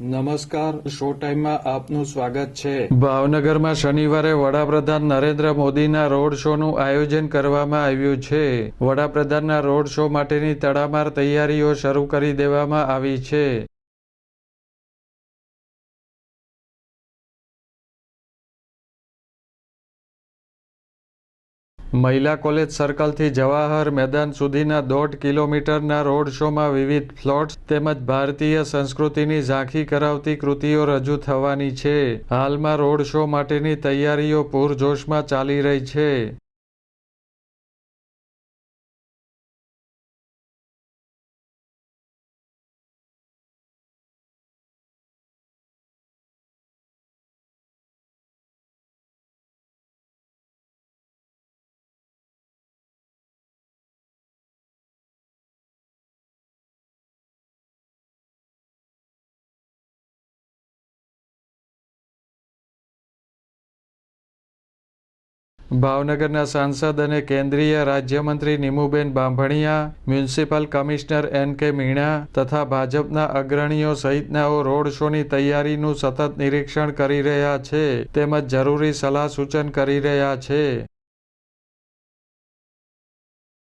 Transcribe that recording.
નમસ્કાર, શો ટાઈમમાં આપનું સ્વાગત છે। ભાવનગરમાં શનિવારે વડાપ્રધાન નરેન્દ્ર મોદીના રોડ શોનું આયોજન કરવામાં આવ્યું છે। વડાપ્રધાનના રોડ શો માટેની તડામાર તૈયારીઓ શરૂ કરી દેવામાં આવી છે। મહિલા કોલેજ સર્કલથી જવાહર મેદાન સુધીના 1.5 કિલોમીટરના રોડ શોમાં વિવિધ ફ્લોટ્સ તેમજ ભારતીય સંસ્કૃતિની ઝાંખી કરાવતી કૃતિઓ રજૂ થવાની છે। હાલમાં રોડ શો માટેની તૈયારીઓ પૂરજોશમાં ચાલી રહી છે। ભાવનગરના સાંસદ અને કેન્દ્રીય રાજ્યમંત્રી Nimuben Bambhaniya, municipal commissioner N.K. Meena તથા ભાજપના અગ્રણીઓ સહિતનાઓ રોડ શોની તૈયારીનું સતત નિરીક્ષણ કરી રહ્યા છે તેમજ જરૂરી સલાહ સૂચન કરી રહ્યા છે।